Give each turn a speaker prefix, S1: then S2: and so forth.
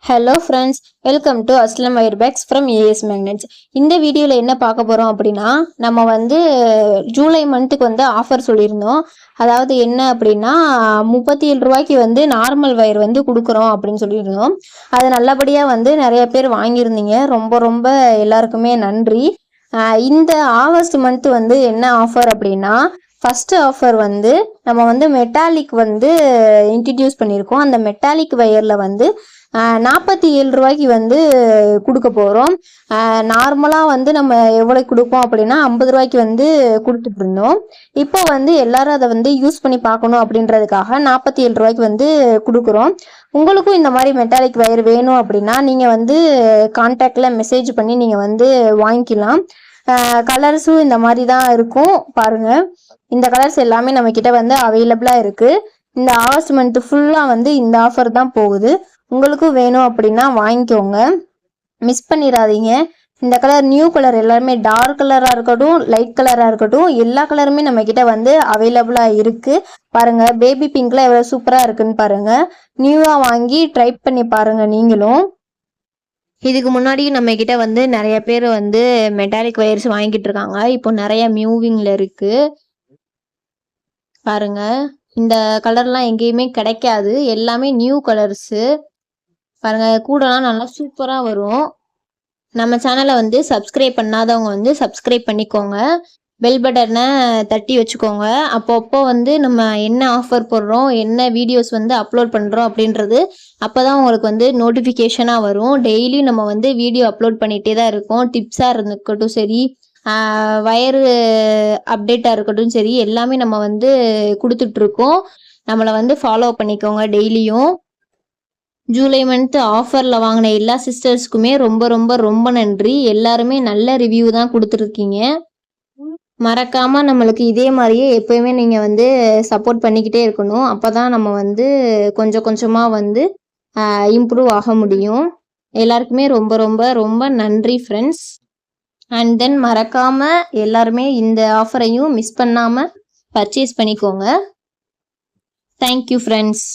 S1: Hello friends, welcome to Aslam wire bags from AS magnets. இந்த வீடியோவில் என்ன பார்க்க போகிறோம் அப்படின்னா, நம்ம வந்து ஜூலை மந்த்துக்கு வந்து ஆஃபர் சொல்லியிருந்தோம். அதாவது என்ன அப்படின்னா 37 ரூபாய்க்கு வந்து நார்மல் வயர் வந்து கொடுக்குறோம் அப்படின்னு சொல்லியிருந்தோம். அது நல்லபடியாக வந்து நிறைய பேர் வாங்கியிருந்தீங்க. ரொம்ப ரொம்ப எல்லாருக்குமே நன்றி. இந்த ஆகஸ்ட் மந்த் வந்து என்ன ஆஃபர் அப்படின்னா, ஃபஸ்ட்டு ஆஃபர் வந்து நம்ம வந்து மெட்டாலிக் வந்து இன்ட்ரடியூஸ் பண்ணியிருக்கோம். அந்த மெட்டாலிக் வயரில் வந்து 47 ரூபாய்க்கு வந்து கொடுக்க போகிறோம். நார்மலாக வந்து நம்ம எவ்வளோக்கு கொடுப்போம் அப்படின்னா 50 ரூபாய்க்கு வந்து கொடுத்துட்டு இருந்தோம். இப்போ வந்து எல்லாரும் அதை வந்து யூஸ் பண்ணி பார்க்கணும் அப்படின்றதுக்காக 47 ரூபாய்க்கு வந்து கொடுக்குறோம். உங்களுக்கும் இந்த மாதிரி மெட்டாலிக் வயர் வேணும் அப்படின்னா நீங்கள் வந்து கான்டாக்டில் மெசேஜ் பண்ணி நீங்கள் வந்து வாங்கிக்கலாம். கலர்ஸும் இந்த மாதிரி தான் இருக்கும். பாருங்கள், இந்த கலர்ஸ் எல்லாமே நம்மக்கிட்ட வந்து அவைலபிளாக இருக்குது. இந்த ஆகஸ்ட் மந்த் ஃபுல்லாக வந்து இந்த ஆஃபர் தான் போகுது. உங்களுக்கும் வேணும் அப்படின்னா வாங்கிக்கோங்க, மிஸ் பண்ணிடாதீங்க. இந்த கலர் நியூ கலர், எல்லாருமே டார்க் கலராக இருக்கட்டும், லைட் கலராக இருக்கட்டும், எல்லா கலருமே நம்மக்கிட்ட வந்து அவைலபிளாக இருக்குது. பாருங்கள், பேபி பிங்க்லாம் எவ்வளோ சூப்பராக இருக்குன்னு பாருங்கள். நியூவாக வாங்கி ட்ரை பண்ணி பாருங்கள் நீங்களும். இதுக்கு முன்னாடியும் நம்மக்கிட்ட வந்து நிறைய பேர் வந்து மெட்டாலிக் வயர்ஸ் வாங்கிட்டு இருக்காங்க. இப்போ நிறைய மூவிங்கில் இருக்குது. பாருங்க, இந்த கலர்லாம் எங்கேயுமே கிடைக்காது. எல்லாமே நியூ கலர்ஸு. பாருங்க, கூடலாம் நல்லா சூப்பராக வரும். நம்ம சேனலை வந்து சப்ஸ்கிரைப் பண்ணாதவங்க வந்து சப்ஸ்கிரைப் பண்ணிக்கோங்க. பெல் பட்டனை தட்டி வச்சுக்கோங்க. அப்பப்போ வந்து நம்ம என்ன ஆஃபர் போடுறோம், என்ன வீடியோஸ் வந்து அப்லோட் பண்ணுறோம் அப்படின்றது அப்போ தான் உங்களுக்கு வந்து நோட்டிஃபிகேஷனாக வரும். டெய்லியும் நம்ம வந்து வீடியோ அப்லோட் பண்ணிகிட்டே தான் இருக்கோம். டிப்ஸாக இருக்கட்டும் சரி, வயரு அப்டேட்டாக இருக்கட்டும் சரி, எல்லாமே நம்ம வந்து கொடுத்துட்ருக்கோம். நம்மளை வந்து ஃபாலோ பண்ணிக்கோங்க டெய்லியும். ஜூலை மந்த் ஆஃபரில் வாங்கின எல்லா சிஸ்டர்ஸ்க்குமே ரொம்ப ரொம்ப ரொம்ப நன்றி. எல்லாருமே நல்ல ரிவ்யூ தான் கொடுத்துருக்கீங்க. மறக்காமல் நம்மளுக்கு இதே மாதிரியே எப்போயுமே நீங்கள் வந்து சப்போர்ட் பண்ணிக்கிட்டே இருக்கணும். அப்போ தான் நம்ம வந்து கொஞ்சம் கொஞ்சமாக வந்து இம்ப்ரூவ் ஆக முடியும். எல்லாருக்குமே ரொம்ப ரொம்ப ரொம்ப நன்றி ஃப்ரெண்ட்ஸ். அண்ட் தென் மறக்காமல் எல்லாருமே இந்த ஆஃபரையும் மிஸ் பண்ணாமல் பர்ச்சேஸ் பண்ணிக்கோங்க. Thank you friends.